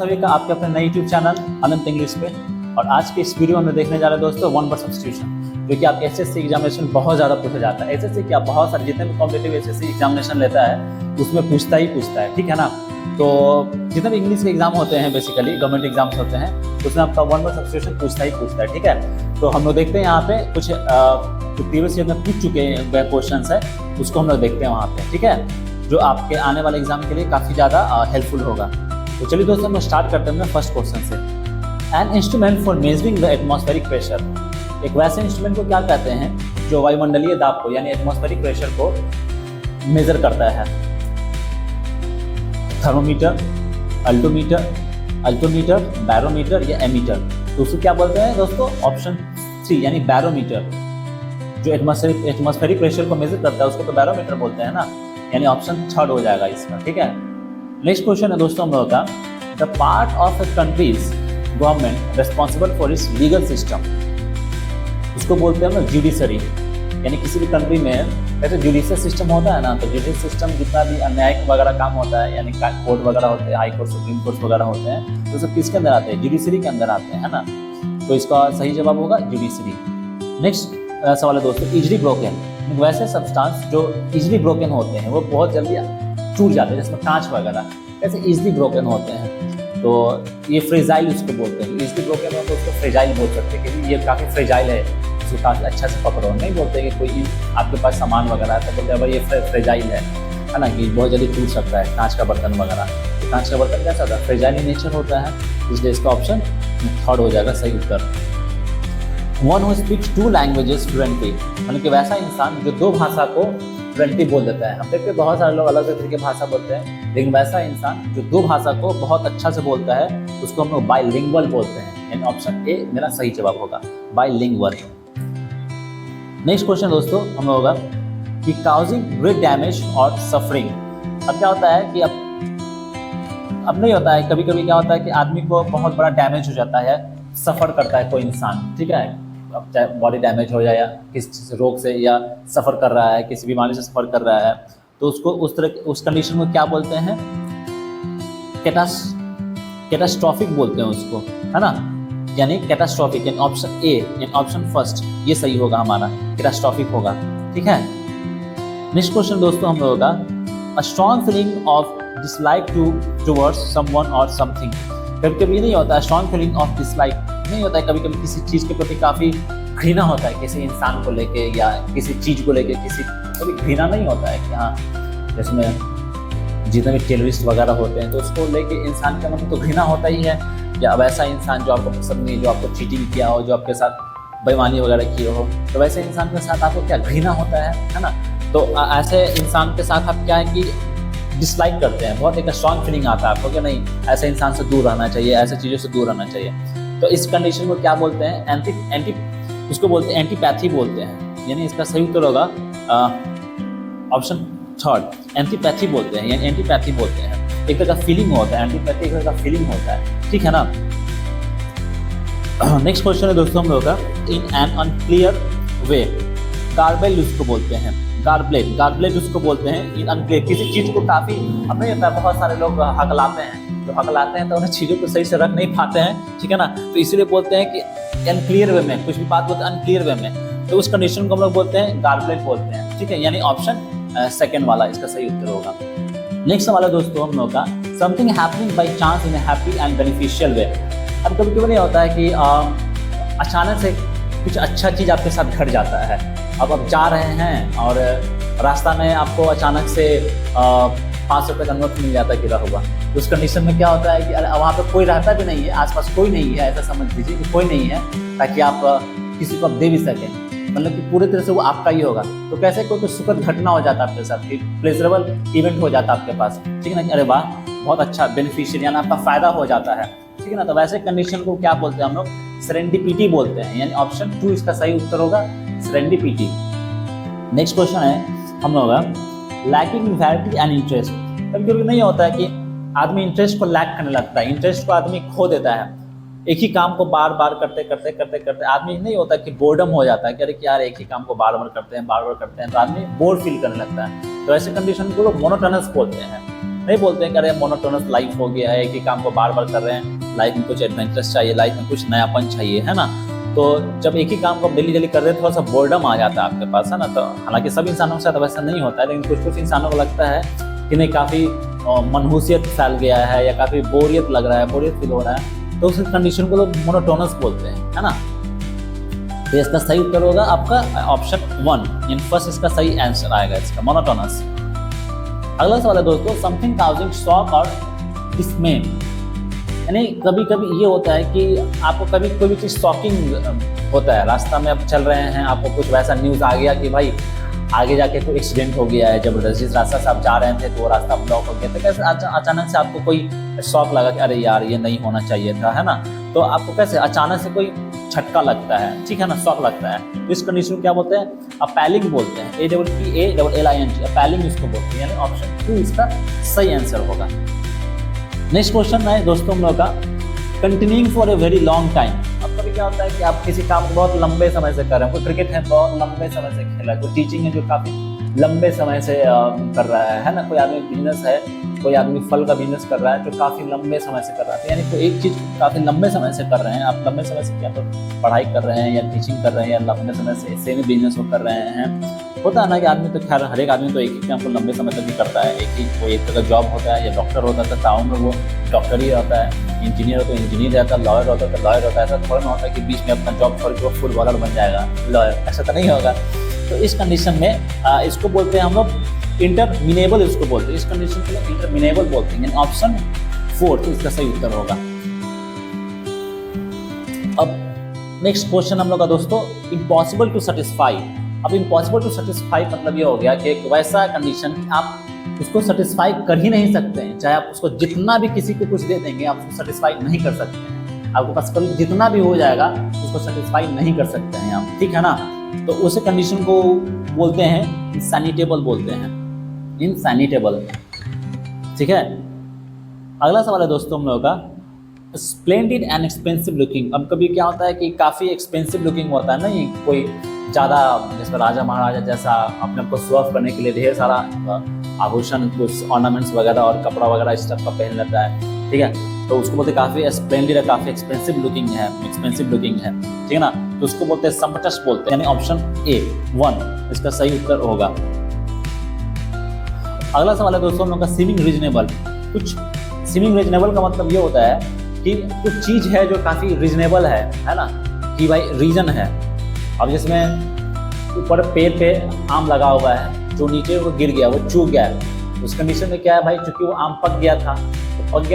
सभी का आपके अपने नए यूट्यूब चैनल अनंत इंग्लिश पे। और आज के इस वीडियो में हम देखने जा रहे हैं दोस्तों वन वर्ड सब्स्टिट्यूशन, जो कि आप एसएससी एग्जामिनेशन बहुत ज़्यादा पूछा जाता है। एसएससी क्या, बहुत सारे जितने भी कॉम्पिटिटिव एसएससी एग्जामिनेशन लेता है उसमें पूछता है, ठीक है ना। तो जितने भी इंग्लिश के एग्जाम होते हैं, बेसिकली गवर्नमेंट एग्जाम्स होते हैं, उसमें आपका वन वर्ड सब्स्टिट्यूशन पूछता है, ठीक है। तो हम लोग देखते हैं यहाँ पे कुछ जो प्रीवियस ईयर में पूछ चुके हैं क्वेश्चन है, उसको हम लोग देखते हैं वहाँ पे, ठीक है, जो आपके आने वाले एग्जाम के लिए काफ़ी ज़्यादा हेल्पफुल होगा। तो चलिए दोस्तों हम स्टार्ट करते हैं फर्स्ट क्वेश्चन से। An instrument for measuring the atmospheric pressure, एक वैसे इंस्ट्रूमेंट को क्या कहते हैं जो वायुमंडलीय दाब को यानी एटमॉस्फेरिक प्रेशर को मेजर करता है। थर्मोमीटर, अल्टोमीटर, बैरोमीटर या एमीटर। तो उसको क्या बोलते हैं दोस्तों? ऑप्शन 3 यानी बैरोमीटर, जो एटमॉस्फेरिक प्रेशर को मेजर करता है उसको तो बैरोमीटर बोलते हैं ना, यानी ऑप्शन 3 हो जाएगा इसका, ठीक है। नेक्स्ट क्वेश्चन है दोस्तों हम लोगों का, the part of a countries government responsible for its legal system, उसको बोलते हैं हम जुडिशरी। यानी किसी भी कंट्री में वैसे जुडिशियल सिस्टम होता है ना, तो जुडिशियल सिस्टम जितना भी न्यायिक वगैरह काम होता है, यानी कोर्ट वगैरह होते हैं, हाई कोर्ट, सुप्रीम कोर्ट वगैरह होते हैं, तो सब किसके अंदर आते हैं? जुडिशरी के अंदर आते हैं, है ना। तो इसका सही जवाब होगा जुडिशरी। नेक्स्ट सवाल है दोस्तों, इजली ब्रोकन, वैसे सब्सटेंस जो इजली ब्रोकन होते हैं वो बहुत जल्दी टूट जाते हैं, जिसमें कांच वगैरह कैसे इजली ब्रोकन होते हैं, तो ये फ्रेजाइल उसको बोलते हैं। इजली ब्रोकन हो तो उसको फ्रेजाइल बोल सकते हैं, क्योंकि ये काफ़ी फ्रेजाइल है, उसको काफ़ी अच्छा से पकड़ो। नहीं बोलते कि कोई आपके पास सामान वगैरह है तो बोलते हैं भाई ये फ्रेजाइल है ना, कि बहुत जल्दी टूट सकता है कांच का बर्तन वगैरह। तो कांच का बर्तन कैसा होता है? फ्रेजाइल इन नेचर होता है, इसलिए इसका ऑप्शन 3 हो जाएगा सही उत्तर। One who speaks 2 languages fluently, यानी कि वैसा इंसान जो 2 भाषा को फ्लुएंटली बोल देता है। हम देखते हैं बहुत सारे लोग अलग अलग तरीके की भाषा बोलते हैं, लेकिन वैसा इंसान जो 2 भाषा को बहुत अच्छा से बोलता है उसको हम लोग बाइलिंगुअल बोलते हैं, यानी ऑप्शन ए मेरा सही जवाब होगा, बाइलिंगुअल। नेक्स्ट क्वेश्चन दोस्तों हम लोग होगा कि काउजिंग ग्रेट डैमेज और सफरिंग। अब क्या होता है कि अब नहीं होता है, कभी कभी क्या होता है कि आदमी को बहुत बड़ा डैमेज हो जाता है, सफ़र करता है कोई इंसान, ठीक है, अब चाहे बॉडी डैमेज हो जाए या किसी रोग से या सफ़र कर रहा है, किसी बीमारी से सफ़र कर रहा है, तो उसको उस कंडीशन को क्या बोलते हैं? कैटास्ट्रॉफिक बोलते हैं उसको, है ना, यानी कैटास्ट्रॉफिक, यानी ऑप्शन ए, यानी ऑप्शन फर्स्ट ये सही होगा हमारा, कैटास्ट्रॉफिक होगा, ठीक है। नेक्स्ट क्वेश्चन दोस्तों हम लोगों का, a strong feeling of dislike towards someone और समथिंग। कभी कभी नहीं होता है स्ट्रॉन्ग फीलिंग ऑफ डिसलाइक, नहीं होता है, कभी कभी किसी चीज़ के प्रति काफ़ी घृणा होता है, किसी इंसान को लेके या किसी चीज़ को लेके, कभी घृणा नहीं होता है कि हाँ, जिसमें जितने भी टेररिस्ट वगैरह होते हैं तो उसको लेके इंसान के मन में तो घृणा होता ही है। या वैसा इंसान जो आपको पसंद नहीं, जो आपको चीटिंग किया हो, जो आपके साथ बेईमानी वगैरह की हो, तो वैसे इंसान के साथ आपको क्या घृणा होता है ना। तो ऐसे इंसान के साथ आप क्या है कि डिसलाइक करते हैं, बहुत एक स्ट्रॉन्ग फीलिंग आता है आपको कि नहीं, ऐसे इंसान से दूर रहना चाहिए, ऐसे चीज़ों से दूर रहना चाहिए। तो इस कंडीशन को क्या बोलते हैं? उसको बोलते हैं एंटीपैथी बोलते हैं, यानी इसका सही उत्तर होगा ऑप्शन 3, एंटीपैथी बोलते हैं, यानी एंटीपैथी बोलते हैं। एक तरह का फीलिंग होता है, एंटीपैथी एक तरह का फीलिंग होता है, ठीक है ना। नेक्स्ट क्वेश्चन है दोस्तों हम लोगों का, in an unclear way, garbage उसको बोलते हैं, गार्बलेज उसको बोलते हैं इन अनक्लियर, किसी चीज़ को काफ़ी, अब नहीं होता है बहुत सारे लोग हकलाते हैं, जो हकलाते हैं तो उन्हें चीज़ों को सही से रख नहीं पाते हैं, ठीक है ना, तो इसीलिए बोलते हैं कि अनक्लियर वे में, कुछ भी बात बोलते हैं अनक्लियर वे में, तो उस कंडीशन को हम लोग बोलते हैं गार्बलेज बोलते हैं, ठीक है, यानी ऑप्शन 2 वाला इसका सही उत्तर होगा। नेक्स्ट सवाल है दोस्तों हम लोग का, something happening by chance in a happy and beneficial way. अब कभी कभी नहीं होता है कि अचानक से कुछ अच्छा चीज़ आपके साथ घट जाता है, अब आप जा रहे हैं और रास्ता में आपको अचानक से 5 रुपये का नोट मिल जाता है गिरा हुआ, तो उस कंडीशन में क्या होता है कि वहाँ पे कोई रहता भी नहीं है, आसपास कोई नहीं है, ऐसा समझ लीजिए कि कोई नहीं है, ताकि आप किसी को आप दे भी सकें, मतलब कि पूरी तरह से वो आपका ही होगा। तो कैसे कोई सुखद घटना हो जाता है आपके साथ, प्लेजरेबल इवेंट हो जाता है आपके पास, ठीक है ना, अरे वाह बहुत अच्छा बेनिफिशियल, यानी आपका फ़ायदा हो जाता है, ठीक है ना। तो वैसे कंडीशन को क्या बोलते हैं हम लोग? सेरेंडिपिटी बोलते हैं, यानी ऑप्शन 2 इसका सही उत्तर होगा, सेरेंडिपिटी। नेक्स्ट क्वेश्चन है हम लोग लैकिंग वैरायटी एंड इंटरेस्ट। कभी कभी नहीं होता है कि आदमी इंटरेस्ट को लैक करने लगता है, इंटरेस्ट को आदमी खो देता है, एक ही काम को बार बार करते आदमी नहीं होता कि बोर्डम हो जाता है कि अरे यार एक ही काम को बार बार करते हैं तो आदमी बोर फील करने लगता है। तो ऐसे कंडीशन को लोग मोनोटोनस बोलते हैं, नहीं बोलते हैं कि अरे मोनोटोनस लाइफ हो गया है, एक ही काम को बार बार कर रहे हैं, लाइफ में कुछ एडवेंचरस चाहिए, लाइफ में कुछ नयापन चाहिए, है ना। तो जब एक ही काम को डेली डेली कर रहे हैं थोड़ा सा बोर्डम आ जाता है आपके पास, है ना। तो हालांकि सब इंसानों के साथ वैसा नहीं होता है, लेकिन कुछ कुछ इंसानों को लगता है कि नहीं काफ़ी मनहूसियत फैल गया है या काफ़ी बोरियत लग रहा है, बोरियत फील हो रहा है, तो उस कंडीशन को लोग मोनोटोनस बोलते हैं, है ना। तो इसका सही उत्तर होगा आपका ऑप्शन 1, इन फर्स्ट इसका सही आंसर आएगा इसका, मोनोटोनस। अगला सवाल है दोस्तों, समथिंग काउजिंग शॉक और डिस्मे, यानी कभी कभी ये होता है कि आपको कभी कोई भी चीज़ शॉकिंग होता है, रास्ता में आप चल रहे हैं, आपको कुछ वैसा न्यूज़ आ गया कि भाई आगे जाके कोई एक्सीडेंट हो गया है जबरदस्त, जिस रास्ता से आप जा रहे थे तो वो रास्ता ब्लॉक हो गया, तो कैसे अचानक से आपको कोई शॉक लगा कि अरे यार ये नहीं होना चाहिए था, है ना। तो आपको कैसे अचानक से कोई झटका लगता है, ठीक है ना, शॉक लगता है, तो इस कंडीशन को क्या बोलते हैं, अपैलिंग बोलते हैं, APPALLING, अपैलिंग इसको बोलते हैं, यानी ऑप्शन 2 इसका सही आंसर होगा। नेक्स्ट क्वेश्चन है दोस्तों हम लोग का, continuing for a very long time. अब कभी क्या होता है कि आप किसी काम को बहुत लंबे समय से कर रहे हैं, कोई क्रिकेट है बहुत लंबे समय से खेल रहा है, कोई टीचिंग है जो काफ़ी लंबे समय से कर रहा है ना, कोई आदमी बिजनेस है, कोई आदमी फल का बिजनेस कर रहा है जो काफ़ी लंबे समय से कर रहा है, यानी कोई एक चीज़ काफ़ी लंबे समय से कर रहे हैं आप, लंबे समय से क्या तो पढ़ाई कर रहे हैं या टीचिंग कर रहे हैं या लंबे समय से सेम बिजनेस को कर रहे हैं। होता है ना कि आदमी तो खैर हर एक आदमी तो एक ही काम को लंबे समय तक ही करता है, एक ही कोई एक तरह जॉब होता है, या डॉक्टर होता है तो टाउन में वो डॉक्टर ही रहता है, इंजीनियर हो तो इंजीनियर रहता है, लॉयर होता है तो लॉयर होता है। ऐसा थोड़ा ना होता है कि बीच में अपना जॉब छोड़ के वो फुटबॉलर बन जाएगा लॉयर, ऐसा तो नहीं होगा। तो इस कंडीशन में इसको बोलते हैं हम लोग इंटरमिनेबल, इसको बोलते हैं, इस कंडीशन को लोग इंटरमिनेबल बोलते हैं, ऑप्शन 4 तो इसका सही उत्तर होगा। अब नेक्स्ट क्वेश्चन हम लोग का दोस्तों, इम्पॉसिबल टू सेटिस्फाई। अब इम्पॉसिबल टू सेटिस्फाई मतलब ये हो गया कि एक वैसा कंडीशन कि आप उसको सेटिस्फाई कर ही नहीं सकते हैं, चाहे आप उसको जितना भी किसी को कुछ दे देंगे आप उसको सेटिस्फाई नहीं कर सकते हैं, आपके पास कभी जितना भी हो जाएगा उसको सेटिस्फाई नहीं कर सकते हैं आप, ठीक है ना। तो उस कंडीशन को बोलते हैं इनसैनिटेबल, बोलते हैं इनसैनिटेबल, ठीक है। अगला सवाल है दोस्तों हम लोगों का, स्प्लेंडिड एंड एक्सपेंसिव लुकिंग। अब कभी क्या होता है कि काफ़ी एक्सपेंसिव लुकिंग होता है ना, ये कोई ज़्यादा जैसे राजा महाराजा जैसा अपने को शो ऑफ करने के लिए ढेर सारा आभूषण, कुछ ऑर्नामेंट्स वगैरह और कपड़ा वगैरह इस टाइप का पहन लेता है, ठीक है। तो उसको बोलते हैं काफ़ी स्प्लेंडिड है, काफ़ी एक्सपेंसिव लुकिंग है, ठीक है ना। तो उसको बोलते हैं समटस बोलते हैं, यानी ऑप्शन A 1 इसका सही उत्तर होगा। अगला सवाल है दोस्तों हम लोग का, सीमिंग रीजनेबल। कुछ सीमिंग रीजनेबल का मतलब ये होता है कि कुछ चीज़ है जो काफ़ी रीजनेबल है ना, कि भाई रीजन है। अब जिसमें ऊपर पेड़ पे आम लगा हुआ है, जो नीचे वो गिर गया, वो चूक गया है, उस कंडीशन में क्या है भाई, चूंकि वो आम पक गया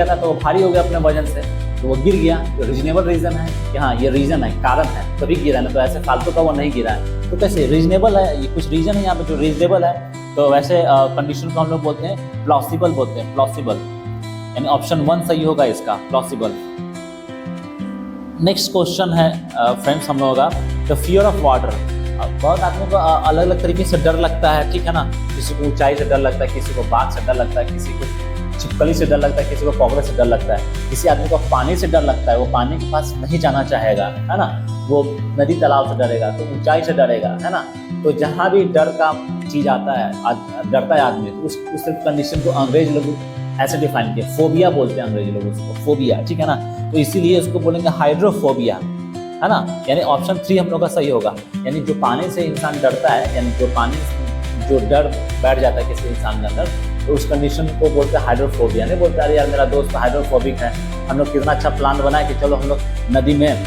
था तो वो भारी हो गया अपने वजन से, तो वो गिर गया, तो रीजनेबल रीज़न है कि हाँ ये रीज़न है, कारण है तभी गिरा है, तो ऐसे फालतू का वो नहीं गिरा है। तो कैसे रीजनेबल है, ये कुछ रीज़न है यहाँ पे जो रीजनेबल है, तो वैसे कंडीशन को हम लोग बोलते हैं प्लॉसिबल, बोलते हैं प्लॉसिबल, यानी ऑप्शन 1 सही होगा इसका, प्लॉसिबल। नेक्स्ट क्वेश्चन है फ्रेंड्स हम लोगों का, द फियर ऑफ वाटर। बहुत आदमियों को अलग अलग तरीके से डर लगता है, ठीक है ना। किसी को ऊंचाई से डर लगता है, किसी को बाघ से डर लगता है, किसी को छिपकली से डर लगता है, किसी को कॉकरोच से डर लगता है, किसी आदमी को पानी से डर लगता है, वो पानी के पास नहीं जाना चाहेगा, है ना, वो नदी तालाब से डरेगा, तो ऊंचाई से डरेगा, है ना। तो जहाँ भी डर का चीज़ आता है, डरता है आदमी, तो उस कंडीशन को अंग्रेज लोग ऐसे डिफाइन किया, फोबिया बोलते हैं अंग्रेजी लोग उसको, फोबिया, ठीक है ना। तो इसीलिए उसको बोलेंगे हाइड्रोफोबिया, है ना, यानी ऑप्शन 3 हम लोग का सही होगा। यानी जो पानी से इंसान डरता है, यानी जो डर बैठ जाता है किसी इंसान के अंदर, तो उस कंडीशन को बोलते हैं हाइड्रोफोबिया। नहीं बोलते अरे यार मेरा दोस्त हाइड्रोफोबिक है, हम लोग कितना अच्छा प्लान बनाए कि चलो हम लोग नदी में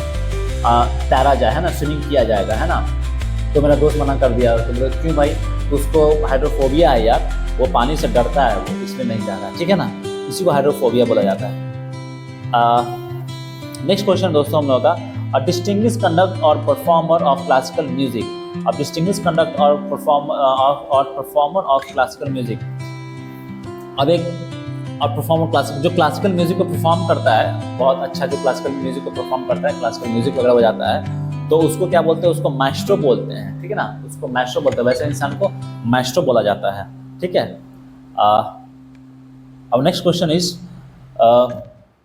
तैरा जाए, है ना, स्विमिंग किया जाएगा, है ना, तो मेरा दोस्त मना कर दिया, तो बोले क्यों भाई, उसको हाइड्रोफोबिया है यार, वो पानी से डरता है, वो इसलिए नहीं जा रहा, ठीक है ना, इसी को हाइड्रोफोबिया बोला जाता है। नेक्स्ट क्वेश्चन दोस्तों हम लोगों का, अ डिस्टिंग्विश कंडक्ट और परफॉर्मर ऑफ क्लासिकल म्यूजिक। अब डिस्टिंग्विश कंडक्ट और परफॉर्मर ऑफ क्लासिकल म्यूजिक, अब एक परफॉर्मर जो क्लासिकल म्यूजिक को परफॉर्म करता है, बहुत अच्छा जो क्लासिकल म्यूजिक को परफॉर्म करता है, क्लासिकल म्यूजिक वगैरह बजाता है, तो उसको क्या बोलते हैं, उसको माइस्ट्रो बोलते हैं, ठीक है ना, उसको माइस्ट्रो बोलते हैं, वैसे इंसान को माइस्ट्रो बोला जाता है, ठीक है। अब next question is,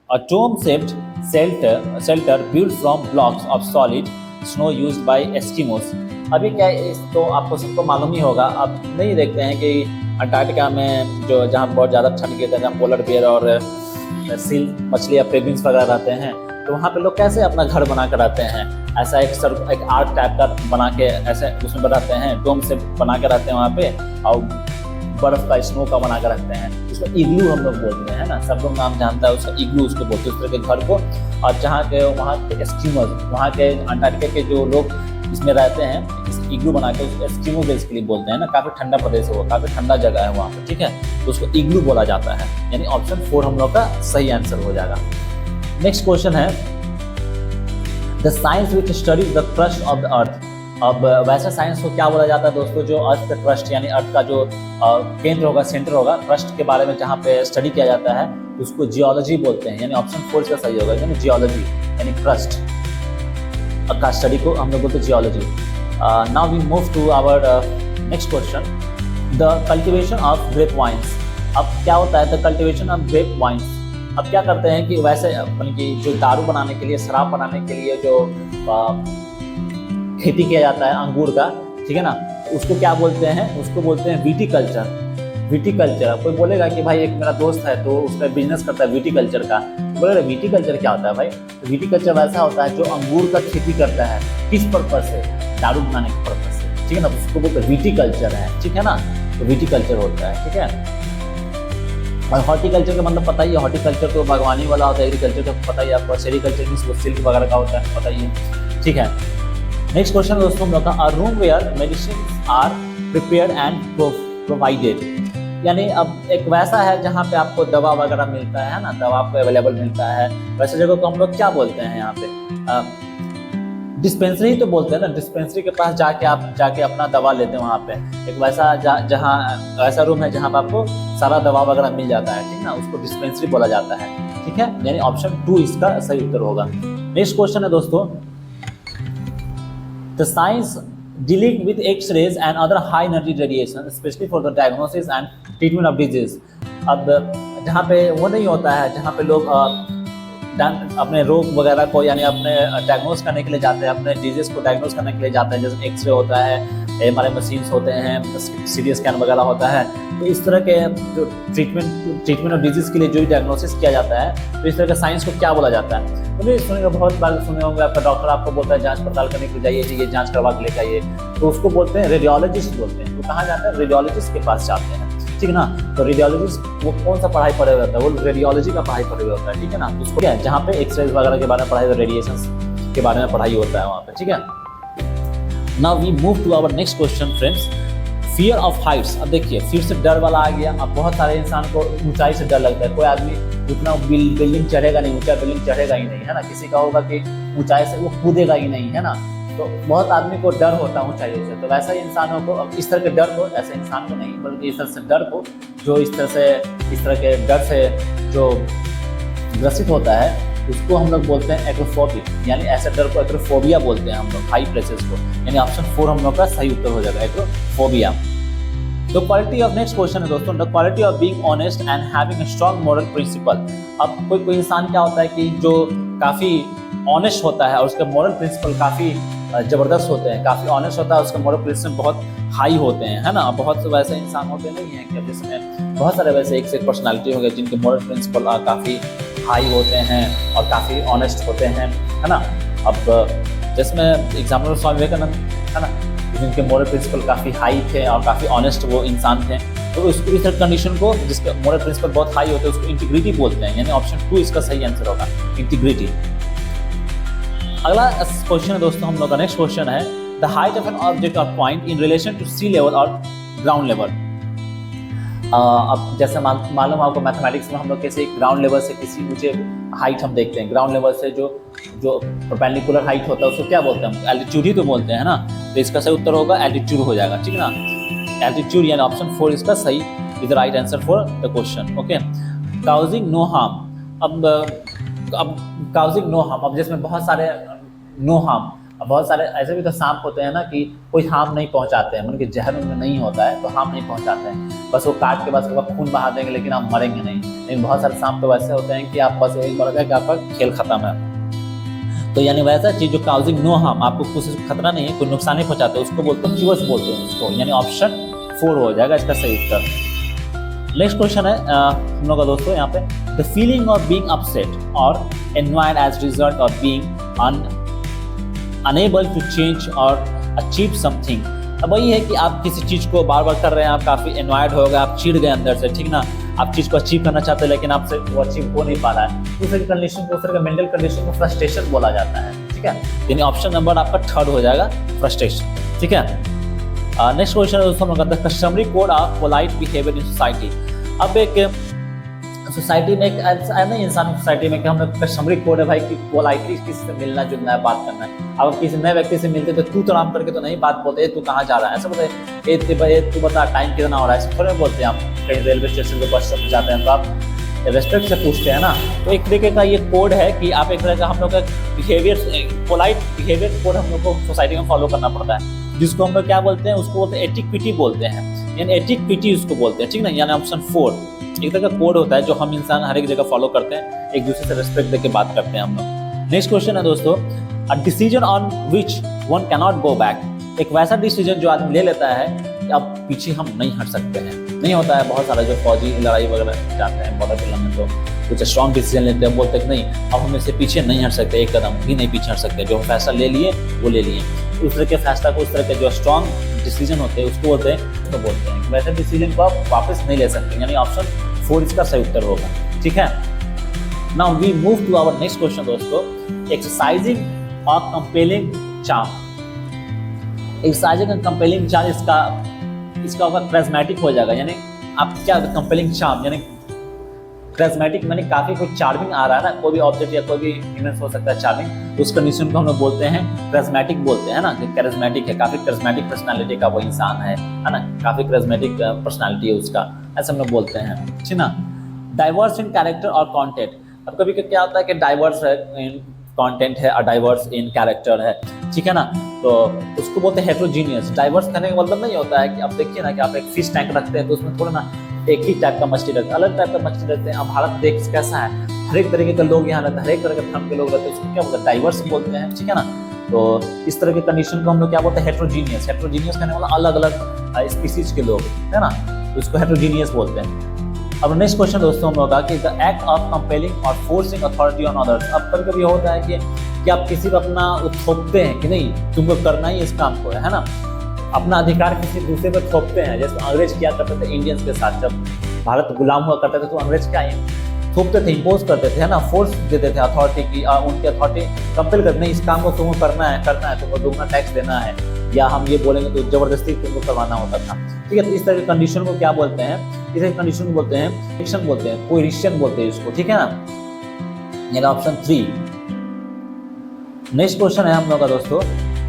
a dome shaped shelter built from blocks of solid snow used by Eskimos। अभी क्या है, तो आपको सबको मालूम ही होगा, आप नहीं देखते हैं कि अंटार्कटिका में जो जहाँ बहुत ज़्यादा ठंड गिरता है, जहाँ पोलर बेयर और सील मछली या पेंगुइन्स वगैरह रहते हैं, तो वहाँ पे लोग कैसे अपना घर बना कर रहते हैं, ऐसा एक आर्क टाइप का बना के ऐसे उसमें बनाते हैं, डोम से बना के रहते हैं वहाँ पे, और बर्फ का स्नो का बना कर रखते हैं, उसको इग्लू हम लोग बोलते हैं ना, सब लोग नाम जानता है उसका, इग्लू उसको बोलते हैं उस तरह के घर को। और जहाँ के वहाँ के एस्किमोज, वहाँ के अंटार्कटिका के जो लोग इसमें रहते हैं, इस इग्लू बना के उसको एस्किमो बेसिकली बोलते हैं ना, काफ़ी ठंडा प्रदेश है वो, काफ़ी ठंडा जगह है वहाँ पर, ठीक है, तो उसको इग्लू बोला जाता है, यानी ऑप्शन 4 हम लोग का सही आंसर हो जाएगा। नेक्स्ट क्वेश्चन है the science which studies the crust of the earth. अब वैसे साइंस को क्या बोला जाता है दोस्तों, जो अर्थ का क्रस्ट यानी अर्थ का जो केंद्र होगा, सेंटर होगा, क्रस्ट के बारे में जहाँ पे स्टडी किया जाता है उसको जियोलॉजी बोलते हैं, यानी ऑप्शन 4 इसका सही होगा, यानी जियोलॉजी यानी क्रस्ट का स्टडी को हम लोग बोलते हैं geology. Now we move to our next question, the cultivation of grape vines. अब क्या होता है the cultivation of grape vines. अब क्या करते हैं कि वैसे बल्कि जो दारू बनाने के लिए, शराब बनाने के लिए जो खेती किया जाता है अंगूर का, ठीक है ना, उसको क्या बोलते हैं, उसको बोलते हैं विटीकल्चर। विटीकल्चर, कोई बोलेगा कि भाई एक मेरा दोस्त है तो उसका बिजनेस करता है विटीकल्चर का, बोलेगा विटीकल्चर क्या होता है भाई, तो विटीकल्चर वैसा होता है जो अंगूर का खेती करता है, किस पर्पज से, दारू बनाने के पर्पज से, ठीक है ना, उसको बोलते हैं विटीकल्चर है, ठीक है ना, तो विटीकल्चर होता है, ठीक है। और हॉर्टिकल्चर का मतलब पता ही है, हॉर्टिकल्चर तो बागवानी वाला होता है, एग्रीकल्चर तो पता ही है आपको, सेरिकल्चर मीन्स सिल्क वगैरह का होता है, पता ही है, ठीक है। नेक्स्ट क्वेश्चन दोस्तों हम लोग का, a room where medicine are prepared and provided, यानी अब एक वैसा है जहाँ पे आपको दवा वगैरह मिलता है ना, दवा आपको अवेलेबल मिलता है, वैसे जगह को हम लोग क्या बोलते हैं यहाँ पे, डिस्पेंसरी तो बोलते हैं ना, डिस्पेंसरी के पास जाके आप जाके अपना दवा लेते हैं, वहाँ पे एक वैसा जहाँ ऐसा रूम है जहाँ पे आपको सारा दवा वगैरह मिल जाता है, ठीक ना, उसको डिस्पेंसरी बोला जाता है, ठीक है, यानी ऑप्शन 2 इसका सही उत्तर होगा। नेक्स्ट क्वेश्चन है दोस्तों, the science dealing with X-rays and other high energy radiation specially for the diagnosis and treatment of disease. अब जहाँ पे वो नहीं होता है, जहाँ पे लोग अपने रोग वगैरह को यानी अपने डायग्नोस करने के लिए जाते हैं, अपने डिजीज को डायग्नोस करने के लिए जाते हैं, जैसे एक्सरे होता है, एमआरआई मशीन्स होते हैं, सीटी स्कैन वगैरह होता है, तो इस तरह के जो ट्रीटमेंट ऑफ डिजीज के लिए जो डायग्नोसिस किया जाता है, तो इस तरह के साइंस को क्या बोला जाता है। तो नहीं सुनेंगे, बहुत बार सुने होंगे, आपका डॉक्टर आपको बोलता है जांच पड़ताल करने के लिए जाइए, ये जांच करवा के लेकर आइए, तो उसको बोलते हैं रेडियोलॉजिस्ट बोलते हैं, तो कहाँ जाते हैं, रेडियोलॉजिस्ट के पास जाते हैं, ठीक है ना। तो रेडियोलॉजिस्ट वो कौन सा पढ़ाई पढ़े हुआ होता है, वो रेडियोलॉजी का पढ़ाई पढ़े हुआ होता है, ठीक है ना, उसको क्या है जहाँ पे एक्सरे वगैरह के बारे में पढ़ाई, रेडिएशन के बारे में पढ़ाई होता है वहाँ पे, ठीक है। Now we move to our next question friends, fear of heights. अब देखिए फिर से डर वाला आ गया। अब बहुत सारे इंसान को ऊंचाई से डर लगता है, कोई आदमी उतना बिल्डिंग चढ़ेगा नहीं, ऊंचा बिल्डिंग चढ़ेगा ही नहीं, है ना, किसी का होगा कि ऊंचाई से वो कूदेगा ही नहीं, है ना, तो बहुत आदमी को डर होता है ऊंचाई से। तो वैसा ही इंसानों को, अब इस तरह के डर को, ऐसे इंसान को नहीं बल्कि इस तरह से डर को, जो इस तरह के डर से जो ग्रसित होता है, उसको हम लोग बोलते हैं एक्रोफोबिक, यानी ऐसे डर को एक्रोफोबिया बोलते हैं हम लोग, हाई प्लेसेस को, यानी ऑप्शन 4 हम लोग का सही उत्तर हो जाएगा, acrophobia. The quality of next question है दोस्तों, the quality of being honest and having a strong moral principle. अब कोई इंसान क्या होता है कि जो काफ़ी ऑनेस्ट होता है और उसके मॉरल प्रिंसिपल काफ़ी ज़बरदस्त होते हैं, काफ़ी ऑनेस्ट होता है, उसके मॉरल प्रिंसिपल बहुत हाई होते हैं, है ना। बहुत से वैसे इंसान होते नहीं हैं कि जिसमें बहुत सारे वैसे एक से एक पर्सनालिटी हो गए जिनके मॉरल प्रिंसिपल काफ़ी हाई होते हैं और काफ़ी ऑनेस्ट होते हैं, है ना। अब जिसमें एग्जाम्पल स्वामी विवेकानंद, है ना, जिनके मॉरल प्रिंसिपल काफ़ी हाई थे और काफ़ी ऑनेस्ट वो इंसान थे, तो इस कंडीशन को जिसके मॉरल प्रिंसिपल बहुत हाई होते हैं उसको इंटीग्रिटी बोलते हैं, यानी ऑप्शन 2 इसका सही आंसर होगा, इंटीग्रिटी। अगला क्वेश्चन है दोस्तों हम लोग का, नेक्स्ट क्वेश्चन है the height of an object और point in relation to sea level और ग्राउंड लेवल। अब जैसे मालूम आपको मैथमेटिक्स में हम लोग कैसे ग्राउंड लेवल से किसी ऊंचे हाइट हम देखते हैं, ग्राउंड लेवल से जो परपेंडिकुलर हाइट होता है उसको क्या बोलते हैं, एल्टीट्यूड ही तो बोलते हैं ना, तो इसका सही उत्तर होगा एल्टीट्यूड हो जाएगा, ठीक है ना, एल्टीट्यूड, यानी ऑप्शन 4 इसका सही is the right answer for the question, okay. Causing no harm, अब काउजिंग नो हार्म, अब जिसमें बहुत सारे नो हार्म, अब बहुत सारे ऐसे भी तो सांप होते हैं ना कि कोई हार्म नहीं पहुंचाते हैं, उनके जहर में नहीं होता है तो हार्म नहीं पहुंचाते हैं, बस वो काट के बस खून बहा देंगे लेकिन आप मरेंगे नहीं। लेकिन बहुत सारे सांप तो वैसे होते हैं कि आप बस एक बार कि आपका खेल खत्म है। तो यानी वैसा चीज़ जो काउजिंग नो हार्म, आपको कुछ खतरा नहीं है, कोई नुकसान नहीं पहुंचाते, उसको बोलते हैं क्यूअर्स बोलते हैं उसको, यानी ऑप्शन 4 हो जाएगा इसका सही उत्तर। नेक्स्ट क्वेश्चन है हम लोग का दोस्तों यहाँ पे, the feeling of being upset और annoyed as result of being unable to change और achieve something। अब वही है कि आप किसी चीज़ को बार बार कर रहे हैं, आप काफ़ी annoyed हो गए, आप चिढ़ गए अंदर से, ठीक ना, आप चीज़ को अचीव करना चाहते हैं लेकिन आपसे वो अचीव हो नहीं पा रहा है, दूसरे की कंडीशन को, दूसरे का मेंटल कंडीशन को फ्रस्ट्रेशन बोला जाता है, ठीक है। यानी ऑप्शन नंबर आपका 3rd हो जाएगा, फ्रस्ट्रेशन, ठीक है। नेक्स्ट क्वेश्चन है दोस्तों हम लोग का, customary code of polite behaviour in society. अब एक सोसाइटी में एक ऐसा है ना, इंसान सोसाइटी में कि हम लोग कस्टमरी कोड है भाई कि पोलाइटली किसी से मिलना जुलना है, बात करना है। अब किसी नए व्यक्ति से मिलते तो तू तो नाम करके तो नहीं बात बोलते, तू कहाँ जा रहा है ऐसा बोलते, तू बता टाइम कितना हो रहा है, ऐसे थोड़े बोलते हैं। आप कहीं रेलवे स्टेशन पे बस से जाते हैं तो आप रेस्पेक्ट से पूछते हैं ना। तो एक तरीके का ये कोड है कि आप एक तरह का हम लोग का बिहेवियर, पोलाइट बिहेवियर कोड हम लोग को सोसाइटी में फॉलो करना पड़ता है, जिसको हम लोग क्या बोलते हैं, उसको बोलते हैं एटिक्विटी बोलते हैं, यानी एटिक्विटी उसको बोलते हैं, ठीक ना। यानी ऑप्शन 4 एक तरह का कोड होता है जो हम इंसान हर एक जगह फॉलो करते हैं, एक दूसरे से रिस्पेक्ट देके बात करते हैं हम लोग। नेक्स्ट क्वेश्चन है दोस्तों, a decision on which one can not go back. एक वैसा डिसीजन जो आदमी ले लेता है कि अब पीछे हम नहीं हट सकते हैं। नहीं होता है बहुत सारा जो फौजी लड़ाई वगैरह जाते हैं बॉर्डर पे लड़ने, तो कुछ स्ट्रॉन्ग डिसीजन लेते हैं, बोलते हैं नहीं अब हम इससे पीछे नहीं हट सकते, एक कदम भी नहीं पीछे हट सकते, जो फैसला ले लिए वो ले लिए। उस तरह के फैसला को, उस तरह के जो स्ट्रॉन्ग डिसीजन होते हैं उसको बोलते हैं, तो बोलते हैं वैसे डिसीजन को आप वापस नहीं ले सकते, यानी ऑप्शन 4 इसका सही उत्तर होगा, ठीक है। Now we move to our next question दोस्तों, एक्सरसाइजिंग और compelling charm. Exercising and compelling charm इसका होगा कैरिज्मेटिक हो जाएगा, यानी आप क्या कंपेलिंग चार्म, यानी कैरिज्मेटिक माने काफी कुछ चार्मिंग आ रहा है ना, कोई भी ऑब्जेक्ट या कोई भी इमेज हो सकता है चार्मिंग, उस कंडीशन को हम लोग बोलते हैं कैरिज्मेटिक बोलते हैं ना, कि कैरिज्मेटिक है, काफी कैरिज्मेटिक पर्सनालिटी का वो इंसान है ना, काफी कैरिज्मेटिक पर्सनालिटी है उसका, ऐसा हम लोग बोलते हैं, ठीक ना। डाइवर्स इन कैरेक्टर और कंटेंट। अब कभी क्या होता है कि डाइवर्स इन कंटेंट है और डाइवर्स इन कैरेक्टर है, ठीक है ना, तो उसको बोलते हैं हेट्रोजीनियस। डाइवर्स करने का मतलब नहीं होता है कि आप देखिए ना कि आप एक फिश टैंक रखते हैं तो उसमें थोड़ा ना एक ही टाइप का मछली रखते हैं, अलग टाइप का मछली रखते हैं। अब भारत देश कैसा है, हर एक तरीके के लोग यहाँ रहते हैं, हर एक तरह के धर्म के लोग रहते हैं, उसको क्या बोलते हैं, डाइवर्स बोलते हैं, ठीक है ना। तो इस तरह के कंडीशन को हम लोग क्या बोलते हैं, हेट्रोजीनियस। हेट्रोजीनियस कहने वाला अलग अलग स्पीसीज के लोग है ना, तो इसको हेट्रोजीनियस बोलते हैं। अब नेक्स्ट क्वेश्चन दोस्तों हम लोग का कि द एक्ट ऑफ कंपेलिंग और फोर्सिंग अथॉरिटी ऑन अदर्स। अब कभी कभी होता है कि आप किसी को अपना थोपते हैं कि नहीं तुमको करना ही इस काम को है ना, अपना अधिकार किसी दूसरे पर थोपते हैं। जैसे अंग्रेज क्या करते थे इंडियंस के साथ, जब भारत गुलाम हुआ करते थे तो अंग्रेज क्या थोपते थे, इम्पोज करते थे है ना, फोर्स देते थे अथॉरिटी की, उनकी अथॉरिटी कंपेल करते नहीं, इस काम को तुमको करना है तुमको दुगना टैक्स देना है, या हम ये बोलेंगे तो जबरदस्ती तुमको करवाना होता था, ठीक है। तो इस तरह की कंडीशन को क्या बोलते हैं, इस तरह की कंडीशन को बोलते हैं एक्शन बोलते हैं, कोएरिशन बोलते हैं इसको, ठीक है ना। ये ऑप्शन 3। नेक्स्ट क्वेश्चन है हम लोग का दोस्तों,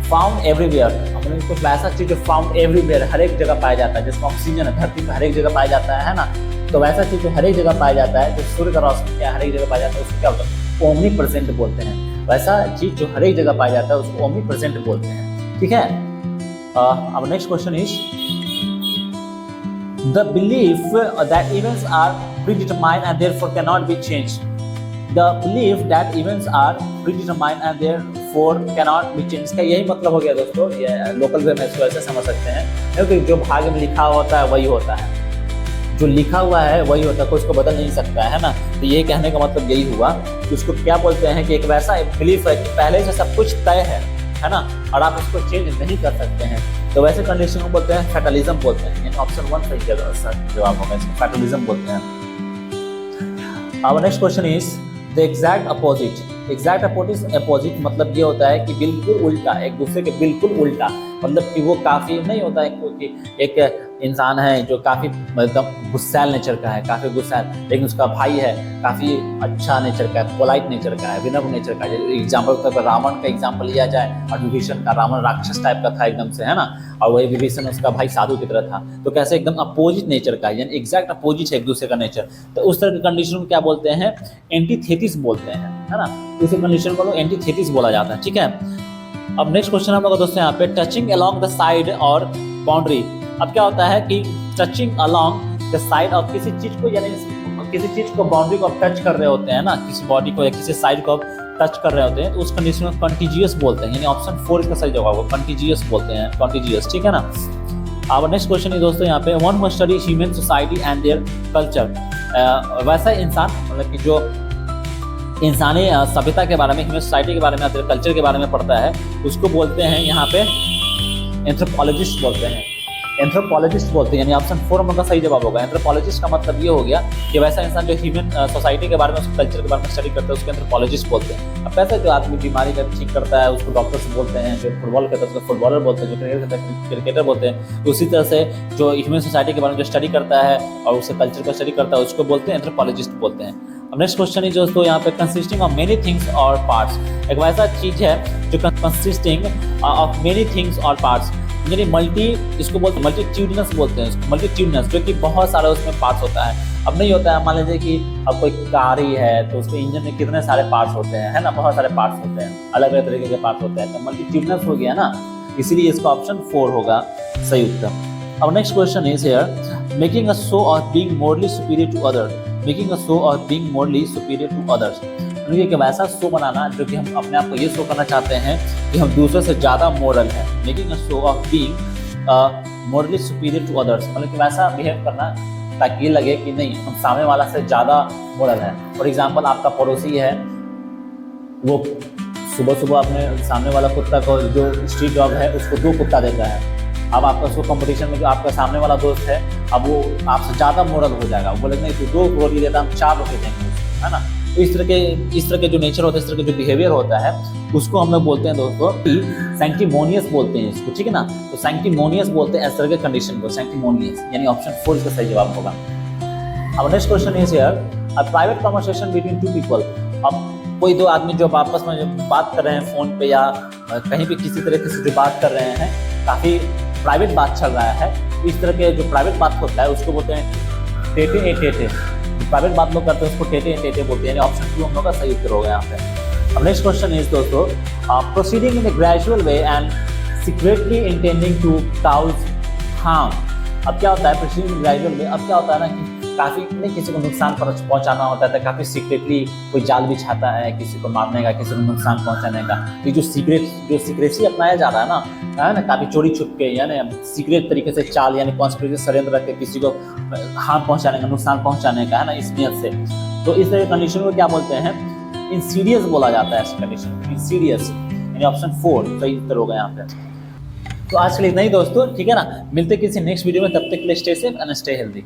फाउंड एवरीवेयर। अपने कुछ ऐसा चीज जो फाउंड एवरीवेयर हर एक जगह पाया जाता है, जिसको ऑक्सीजन है धरती पर हर एक जगह पाया जाता है ना, तो वैसा चीज जो हर एक जगह पाया जाता है, जो सूर्य का रोशनी हर एक जगह पाया जाता है, उसको क्या बोलते हैं, ओमनी प्रेजेंट बोलते हैं। वैसा चीज जो हर एक जगह पाया जाता है उसको ओमनी प्रेजेंट बोलते हैं, ठीक है। अब next question is the belief that events are predetermined and therefore can not be changed. The belief that events are predetermined and therefore can not be changed, इसका यही मतलब हो गया दोस्तों, ये लोकल वे में इसको ऐसे समझ सकते हैं, क्योंकि जो भाग्य में लिखा होता है वही होता है, जो लिखा हुआ है वही होता है, कोई उसको बदल नहीं सकता है ना। तो ये कहने का मतलब यही हुआ कि उसको क्या बोलते हैं कि एक वैसा बिलीफ है कि पहले से सब कुछ तय है ना, और आप उसको चेंज नहीं कर सकते हैं, तो वैसे कंडीशन को बोलते हैं फैटलिज्म बोलते हैं। यानी ऑप्शन 1 सही जवाब होगा, इसको फैटलिज्म बोलते हैं। अब next question is the exact opposite. Exact opposite मतलब ये होता है कि बिल्कुल उल्टा, एक दूसरे के बिल्कुल उल्टा, मतलब कि वो काफ़ी नहीं होता है कि एक इंसान है जो काफ़ी मतलब गुस्सैल नेचर का है, काफ़ी गुस्सैल, लेकिन उसका भाई है काफ़ी अच्छा नेचर का है, पोलाइट नेचर का है, विनम्र नेचर का है। एग्जाम्पल के तौर पर रावण का एग्जाम्पल लिया जाए और विभीषण का, रावण राक्षस टाइप का था एकदम से है ना, और वही विभीषण उसका भाई साधु की तरह था, तो कैसे एकदम अपोजिट नेचर का है, यानी एग्जैक्ट अपोजिट है एक दूसरे का नेचर। तो उस तरह की कंडीशन को क्या बोलते हैं, एंटीथेसिस बोलते हैं है ना, उसी कंडीशन को एंटीथेसिस बोला जाता है, ठीक है। अब नेक्स्ट क्वेश्चन हम लोग दोस्तों यहाँ पे टचिंग अलोंग द साइड और बाउंड्री। अब क्या होता है कि touching along the side of किसी चीज को, यानी किसी चीज को बाउंड्री को टच कर रहे होते हैं ना, किसी बॉडी को या किसी साइड को टच कर रहे होते हैं, तो उस कंडीशन को कंटिजियस बोलते हैं, यानी ऑप्शन 4 इसका सही जवाब होगा, कंटिजियस बोलते हैं, कंटिजियस, ठीक है ना। अब नेक्स्ट क्वेश्चन है दोस्तों यहाँ पे, one who study human society and their culture. वैसा इंसान मतलब कि जो इंसानी सभ्यता के बारे में, ह्यूमन सोसाइटी के बारे में, कल्चर के बारे में पढ़ता है, उसको बोलते हैं यहाँ पे एंथ्रोपोलॉजिस्ट बोलते हैं। एंथ्रोपोलॉजिस्ट बोलते हैं, यानी ऑप्शन 4 नंबर का सही जवाब होगा। एंथ्रोपोलॉजिस्ट का मतलब ये हो गया कि वैसा इंसान जो ह्यूमन सोसाइटी के बारे में, उसके कल्चर के बारे में स्टडी करता है, उसको एंथ्रोपोलॉजिस्ट बोलते हैं। अब वैसे जो आदमी बीमारी का ठीक करता है उसको डॉक्टर्स बोलते हैं, जो फुटबॉल करता है उसको फुटबॉलर बोलते हैं, जो क्रिकेट करता है क्रिकेटर बोलते हैं। उसी तरह से जो ह्यूमन सोसाइटी के बारे में जो स्टडी करता है और उसके कल्चर का स्टडी करता है उसको बोलते हैं एंथ्रोपोलॉजिस्ट बोलते हैं। अब नेक्स्ट क्वेश्चन है दोस्तों यहाँ पे, कंसिस्टिंग ऑफ मेनी थिंग्स और पार्ट्स। एक वैसा चीज है जो कंसिस्टिंग ऑफ मेनी थिंग्स और पार्ट्स, यानी मल्टी, इसको बोलते हैं मल्टीट्यूडनस बोलते हैं उसको, मल्टीट्यूडनस, जो कि बहुत सारा उसमें पार्ट्स होता है। अब नहीं होता है, मान लीजिए कि अब कोई कार ही है तो उसके इंजन में कितने सारे पार्ट्स होते हैं, है ना, बहुत सारे पार्ट्स होते हैं, अलग अलग तरीके के पार्ट्स होते हैं, तो मल्टीट्यूडनस हो गया ना, इसीलिए इसका ऑप्शन 4 होगा सही उत्तर। अब next question is here, making a show of being morally superior to other. Making a show of being morally superior to others, यानी कि वैसा शो बनाना जो कि हम अपने आप को ये शो करना चाहते हैं कि हम दूसरों से ज़्यादा मोरल है। Making a show of being morally superior to others, मतलब कि वैसा बिहेव करना ताकि ये लगे कि नहीं हम सामने वाला से ज़्यादा मोरल है। फॉर एग्जाम्पल, आपका पड़ोसी है, वो सुबह सुबह अपने सामने वाला कुत्ता को, जो स्ट्रीट डॉग है, उसको 2 कुत्ता देता है। अब आपका उसको कंपटीशन में जो आपका सामने वाला दोस्त है, अब वो आपसे ज़्यादा मोरल हो जाएगा, वो बोलेगा नहीं तू 2 रोटी देता, हम 4 रोटी देंगे उसको, है ना। तो इस तरह के जो नेचर होता है, इस तरह के जो बिहेवियर होता है, उसको हम लोग बोलते हैं दोस्तों कि सैंक्टिमोनियस बोलते हैं इसको, ठीक है ना। तो सैंक्टिमोनियस बोलते हैं इस तरह के कंडीशन को, सैंक्टिमोनियस, यानी ऑप्शन 4 इसका सही जवाब होगा। अब next question is here, a private conversation between 2 people. अब कोई 2 आदमी जो आपस में जो बात कर रहे हैं फोन पे या कहीं भी किसी तरीके से जो बात कर रहे हैं, काफ़ी प्राइवेट बात चल रहा है, इस तरह के जो प्राइवेट बात होता है उसको बोलते हैं टेटे ए टेटे। प्राइवेट बात लोग करते हैं उसको टेटे ए टेटे बोलते हैं, यानी ऑप्शन 2 हम लोग का सही उत्तर होगा यहाँ पे। अब नेक्स्ट क्वेश्चन इज दोस्तों, proceeding in a gradual way and secretly intending to cause harm. अब क्या होता है प्रोसीडिंग ग्रेजुअल वे, अब क्या होता है ना कि काफ़ी नहीं किसी को नुकसान पहुंचाना होता है, काफ़ी सीक्रेटली कोई जाल बिछाता है किसी को मारने का, किसी को नुकसान पहुंचाने का। ये जो सीक्रेसी अपनाया जा रहा है ना, काफ़ी चोरी छुप के, यानी सीक्रेट तरीके से चाल, यानी कॉन्स्पिरेसी षड्यंत्र रख के किसी को हार्म पहुंचाने का, नुकसान पहुंचाने का, है ना, इस नियत से। तो इस तरह की कंडीशन को क्या बोलते हैं, इंसीडियस बोला जाता है इस कंडीशन, इंसीडियस, यानी ऑप्शन 4 सही उत्तर होगा यहाँ पे। तो आज के लिए इतना ही दोस्तों, ठीक है ना, मिलते किसी नेक्स्ट वीडियो में, तब तक के लिए stay safe and stay healthy.